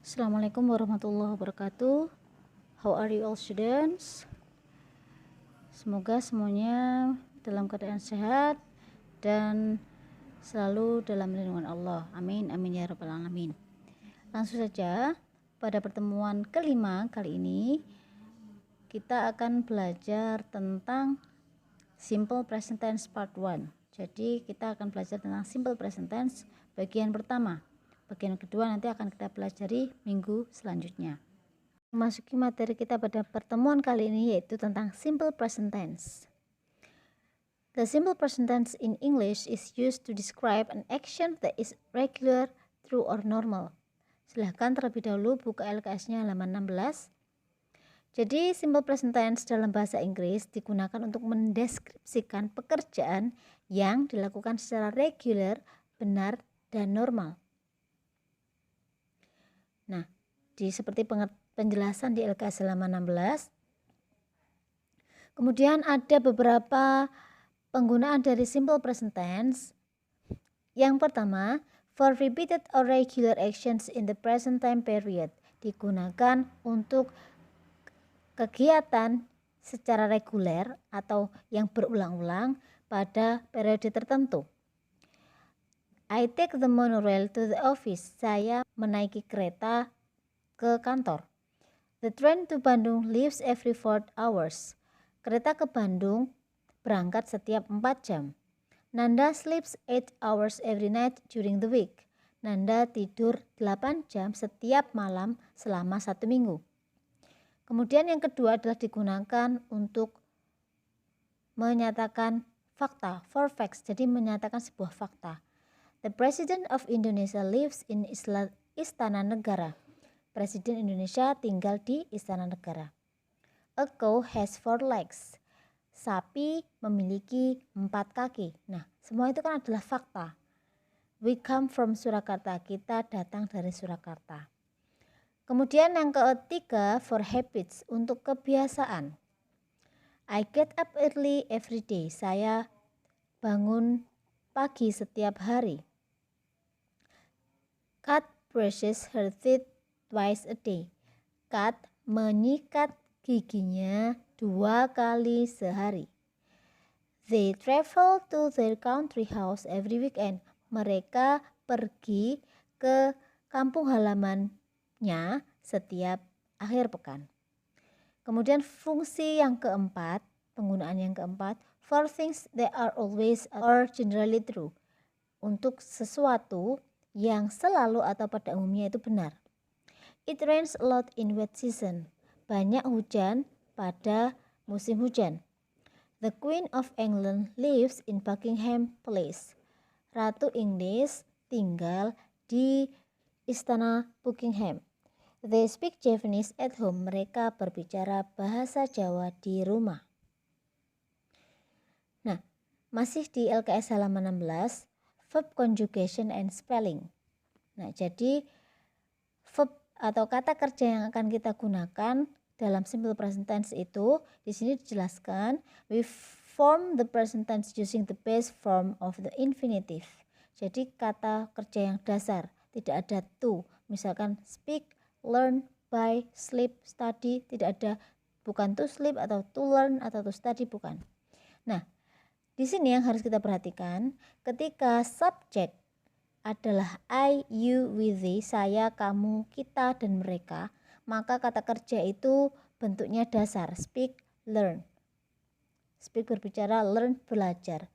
Assalamualaikum warahmatullahi wabarakatuh. How are you all students? Semoga semuanya dalam keadaan sehat dan selalu dalam lindungan Allah. Amin, amin ya rabbal alamin. Langsung saja, pada pertemuan kelima kali ini kita akan belajar tentang Simple Present Tense Part 1. Jadi kita akan belajar tentang Simple Present Tense bagian pertama. Bagian kedua nanti akan kita pelajari minggu selanjutnya. Memasuki materi kita pada pertemuan kali ini yaitu tentang Simple Present Tense. The simple present tense in English is used to describe an action that is regular, true, or normal. Silahkan terlebih dahulu buka LKS-nya halaman 16. Jadi simple present tense dalam bahasa Inggris digunakan untuk mendeskripsikan pekerjaan yang dilakukan secara reguler, benar, dan normal. Nah, seperti penjelasan di LKS halaman 16. Kemudian ada beberapa penggunaan dari simple present tense. Yang pertama, for repeated or regular actions in the present time period, digunakan untuk kegiatan secara reguler atau yang berulang-ulang pada periode tertentu. I take the monorail to the office. Saya menaiki kereta ke kantor. The train to Bandung leaves every 4 hours. Kereta ke Bandung berangkat setiap 4 jam. Nanda sleeps 8 hours every night during the week. Nanda tidur 8 jam setiap malam selama 1 minggu. Kemudian yang kedua adalah digunakan untuk menyatakan fakta, for facts, jadi menyatakan sebuah fakta. The President of Indonesia lives in Istana Negara. Presiden Indonesia tinggal di Istana Negara. A cow has 4 legs. Sapi memiliki 4 kaki. Nah, semua itu kan adalah fakta. We come from Surakarta. Kita datang dari Surakarta. Kemudian yang ketiga, for habits, untuk kebiasaan. I get up early every day. Saya bangun pagi setiap hari. Kat brushes her teeth twice a day. Kat menyikat giginya 2 kali sehari. They travel to their country house every weekend. Mereka pergi ke kampung halamannya setiap akhir pekan. Kemudian fungsi yang keempat, penggunaan yang keempat, for things that are always or generally true. Untuk sesuatu yang selalu atau pada umumnya itu benar. It rains a lot in wet season. Banyak hujan pada musim hujan. The Queen of England lives in Buckingham Palace. Ratu Inggris tinggal di Istana Buckingham. They speak Japanese at home. Mereka berbicara bahasa Jawa di rumah. Nah, masih di LKS halaman 16, verb conjugation and spelling. Nah, jadi verb atau kata kerja yang akan kita gunakan dalam simple present tense itu di sini dijelaskan, we form the present tense using the base form of the infinitive. Jadi kata kerja yang dasar, tidak ada to. Misalkan speak, learn, buy, sleep, study, tidak ada, bukan to sleep atau to learn atau to study, bukan. Nah, di sini yang harus kita perhatikan, ketika subjek adalah I, you, we, they, saya, kamu, kita, dan mereka, maka kata kerja itu bentuknya dasar, speak, learn. Speak berbicara, learn belajar.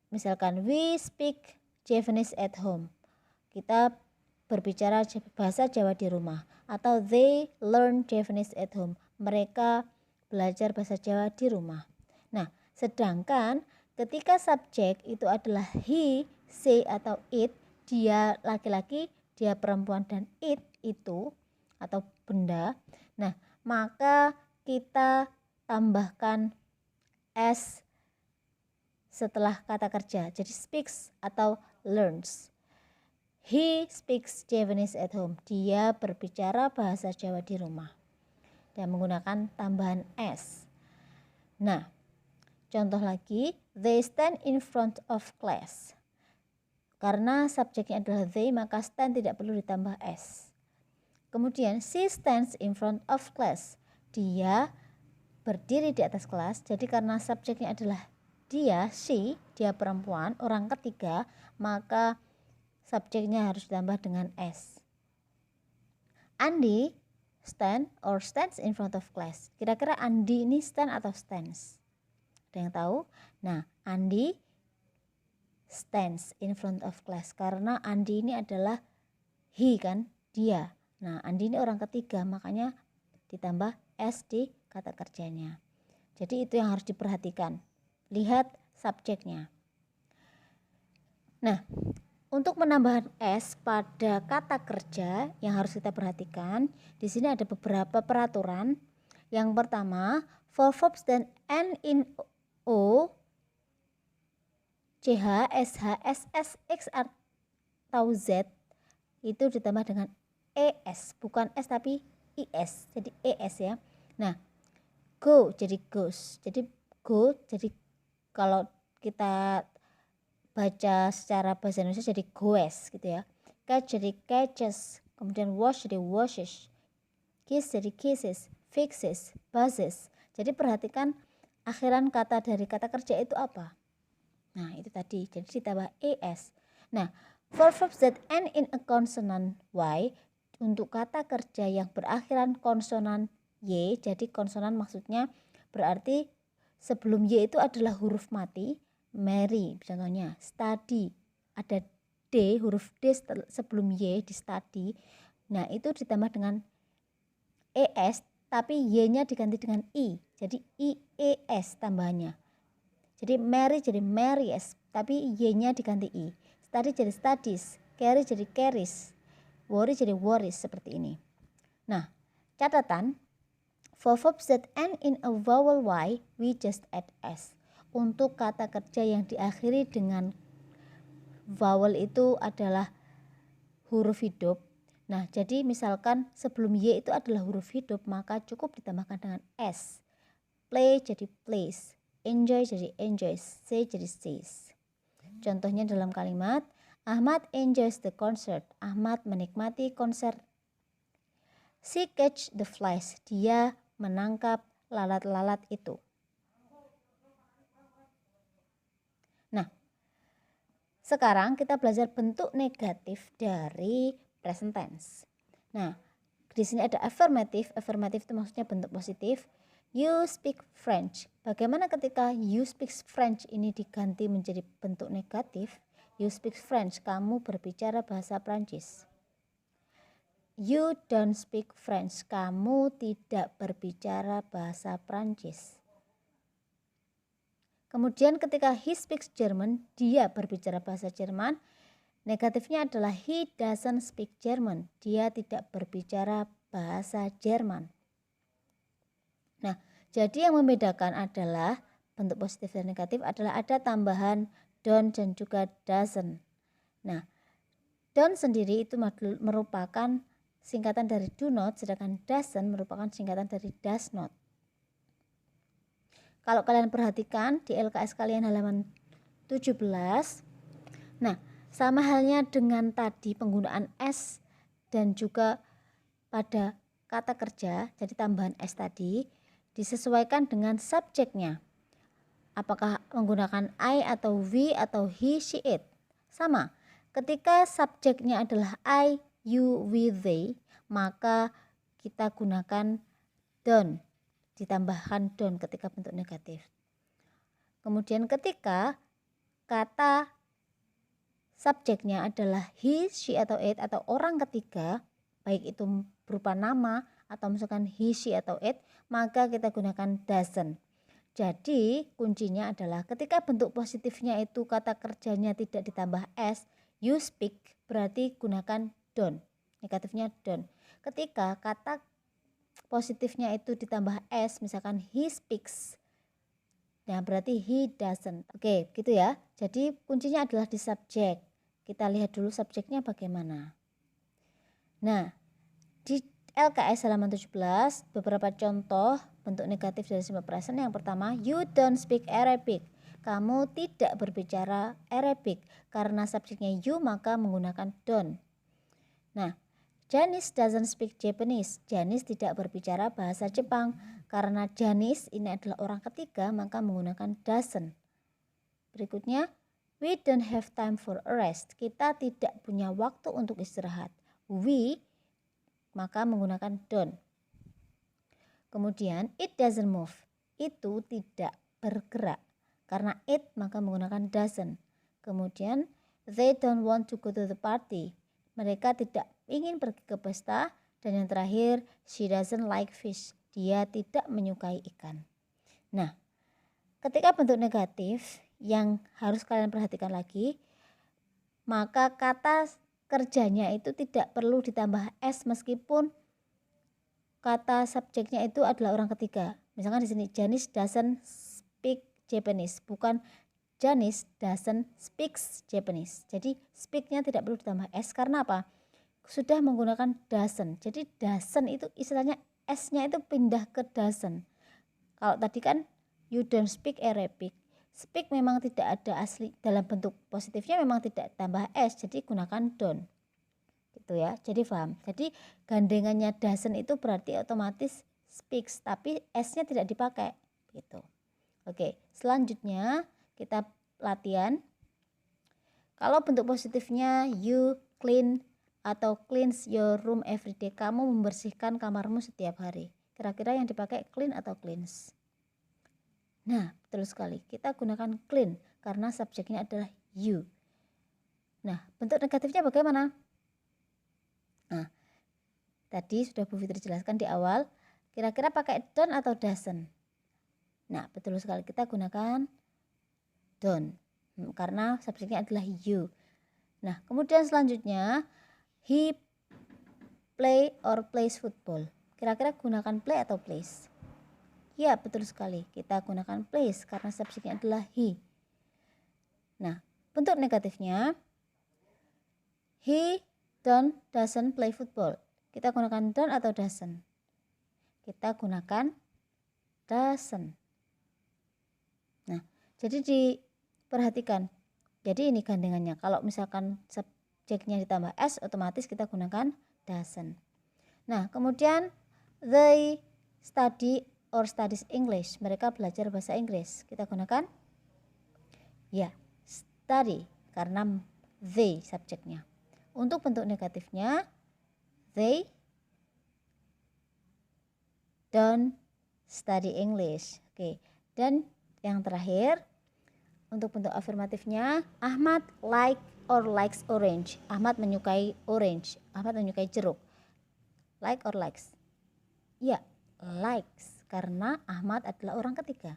Misalkan we speak Japanese at home. Kita berbicara bahasa Jawa di rumah. Atau they learn Japanese at home. Mereka belajar bahasa Jawa di rumah. Nah, sedangkan ketika subjek itu adalah he, she, atau it, dia laki-laki, dia perempuan, dan it itu atau benda. Nah, maka kita tambahkan s setelah kata kerja. Jadi speaks atau learns. He speaks Japanese at home. Dia berbicara bahasa Jawa di rumah. Dan menggunakan tambahan s. Nah, contoh lagi, they stand in front of class. Karena subjeknya adalah they, maka stand tidak perlu ditambah s. Kemudian she stands in front of class. Dia berdiri di atas kelas. Jadi karena subjeknya adalah dia, she, dia perempuan, orang ketiga, maka subjeknya harus ditambah dengan s. Andi stands in front of class. Kira-kira Andi ini stand atau stands? Ada yang tahu? Nah, Andi stands in front of class karena Andi ini adalah he kan, dia. Nah, Andi ini orang ketiga, makanya ditambah s di kata kerjanya. Jadi itu yang harus diperhatikan. Lihat subjeknya. Nah, untuk menambahkan s pada kata kerja yang harus kita perhatikan, di sini ada beberapa peraturan. Yang pertama, for verbs that end in o, ch, sh, ss, x atau z itu ditambah dengan es, bukan s tapi is, jadi es ya. Nah, go jadi goes, jadi go, jadi kalau kita baca secara bahasa Indonesia jadi goes gitu ya. Catch jadi catches, kemudian wash jadi washes, kiss jadi kisses, fixes, buzzes. Jadi perhatikan akhiran kata dari kata kerja itu apa. Nah, itu tadi, jadi ditambah es. Nah, for verbs that end in a consonant y, untuk kata kerja yang berakhiran konsonan y, jadi konsonan maksudnya berarti sebelum y itu adalah huruf mati. Mary contohnya, study, ada D, huruf D sebelum Y di study. Nah, itu ditambah dengan ES, tapi Y-nya diganti dengan I. Jadi IES tambahannya. Jadi Mary jadi Marys, tapi Y-nya diganti I. Study jadi studies, carry jadi carries, worry jadi worries, seperti ini. Nah, catatan, for verbs that end in a vowel Y, we just add S. Untuk kata kerja yang diakhiri dengan vowel itu adalah huruf hidup. Nah, jadi misalkan sebelum Y itu adalah huruf hidup, maka cukup ditambahkan dengan S. Play jadi plays, enjoy jadi enjoys, say jadi says. Contohnya dalam kalimat, Ahmad enjoys the concert. Ahmad menikmati konser. She catch the flies. Dia menangkap lalat-lalat itu. Nah, sekarang kita belajar bentuk negatif dari present tense. Nah, di sini ada affirmative. Affirmative itu maksudnya bentuk positif. You speak French. Bagaimana ketika you speak French ini diganti menjadi bentuk negatif? You speak French, kamu berbicara bahasa Prancis. You don't speak French, kamu tidak berbicara bahasa Prancis. Kemudian ketika he speaks German, dia berbicara bahasa Jerman. Negatifnya adalah he doesn't speak German, dia tidak berbicara bahasa Jerman. Nah, jadi yang membedakan adalah bentuk positif dan negatif adalah ada tambahan don't dan juga doesn't. Nah, don't sendiri itu merupakan singkatan dari do not, sedangkan doesn't merupakan singkatan dari does not. Kalau kalian perhatikan di LKS kalian halaman 17, nah sama halnya dengan tadi penggunaan S dan juga pada kata kerja, jadi tambahan S tadi disesuaikan dengan subjeknya. Apakah menggunakan I atau we atau he, she, it? Sama, ketika subjeknya adalah I, you, we, they, maka kita gunakan don't. Ditambahkan don't ketika bentuk negatif. Kemudian ketika kata subjeknya adalah he, she atau it atau orang ketiga, baik itu berupa nama atau misalkan he, she atau it, maka kita gunakan doesn't. Jadi kuncinya adalah ketika bentuk positifnya itu kata kerjanya tidak ditambah s, you speak, berarti gunakan don't. Negatifnya don't. Ketika kata positifnya itu ditambah s, misalkan he speaks, nah berarti he doesn't. Oke, gitu ya. Jadi kuncinya adalah di subjek. Kita lihat dulu subjeknya bagaimana. Nah, di LKS halaman 17 beberapa contoh bentuk negatif dari simple present. Yang pertama, you don't speak Arabic. Kamu tidak berbicara Arabic. Karena subjeknya you maka menggunakan don't. Nah, Janice doesn't speak Japanese. Janice tidak berbicara bahasa Jepang. Karena Janice ini adalah orang ketiga, maka menggunakan doesn't. Berikutnya, we don't have time for a rest. Kita tidak punya waktu untuk istirahat. We, maka menggunakan don't. Kemudian, it doesn't move. Itu tidak bergerak. Karena it, maka menggunakan doesn't. Kemudian, they don't want to go to the party. Mereka tidak ingin pergi ke pesta. Dan yang terakhir, she doesn't like fish. Dia tidak menyukai ikan. Nah, ketika bentuk negatif yang harus kalian perhatikan lagi, maka kata kerjanya itu tidak perlu ditambah s meskipun kata subjeknya itu adalah orang ketiga. Misalkan di sini, Janice doesn't speak Japanese, bukan Janice doesn't speaks Japanese. Jadi speak-nya tidak perlu ditambah s karena apa? Sudah menggunakan doesn't. Jadi doesn't itu istilahnya s-nya itu pindah ke doesn't. Kalau tadi kan you don't speak Arabic. Speak memang tidak ada asli dalam bentuk positifnya, memang tidak tambah s, jadi gunakan don't. Gitu ya. Jadi paham. Jadi gandengannya doesn't itu berarti otomatis speaks, tapi s-nya tidak dipakai gitu. Oke, selanjutnya kita latihan. Kalau bentuk positifnya you clean atau cleans your room every day, kamu membersihkan kamarmu setiap hari. Kira-kira yang dipakai clean atau cleans? Nah, betul sekali. Kita gunakan clean karena subjeknya adalah you. Nah, bentuk negatifnya bagaimana? Nah, tadi sudah Bu Fitri jelaskan di awal. Kira-kira pakai don't atau doesn't? Nah, betul sekali, kita gunakan don't karena subjeknya adalah you. Nah, kemudian selanjutnya he play or plays football. Kira-kira gunakan play atau plays? Ya, betul sekali, kita gunakan plays karena subjeknya adalah he. Nah, bentuk negatifnya he doesn't play football. Kita gunakan don't atau doesn't? Kita gunakan doesn't. Nah, jadi diperhatikan. Jadi ini gandengannya. Kalau misalkan subjeknya ditambah s, otomatis kita gunakan doesn't. Nah, kemudian they study or studies English. Mereka belajar bahasa Inggris. Kita gunakan ya, study karena they subjeknya. Untuk bentuk negatifnya they don't study English. Oke. Dan yang terakhir, untuk bentuk afirmatifnya, Ahmad like or likes orange. Ahmad menyukai orange. Ahmad menyukai jeruk. Like or likes? Ya, likes karena Ahmad adalah orang ketiga.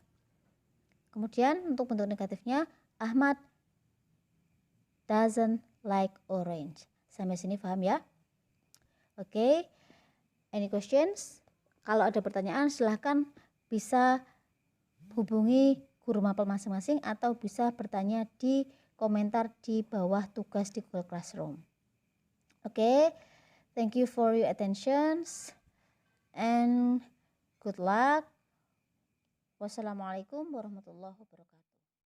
Kemudian untuk bentuk negatifnya, Ahmad doesn't like orange. Sampai sini paham ya? Oke. Any questions? Kalau ada pertanyaan silahkan bisa hubungi guru mapel masing-masing atau bisa bertanya di komentar di bawah tugas di Google Classroom. Oke, thank you for your attention and good luck. Wassalamualaikum warahmatullahi wabarakatuh.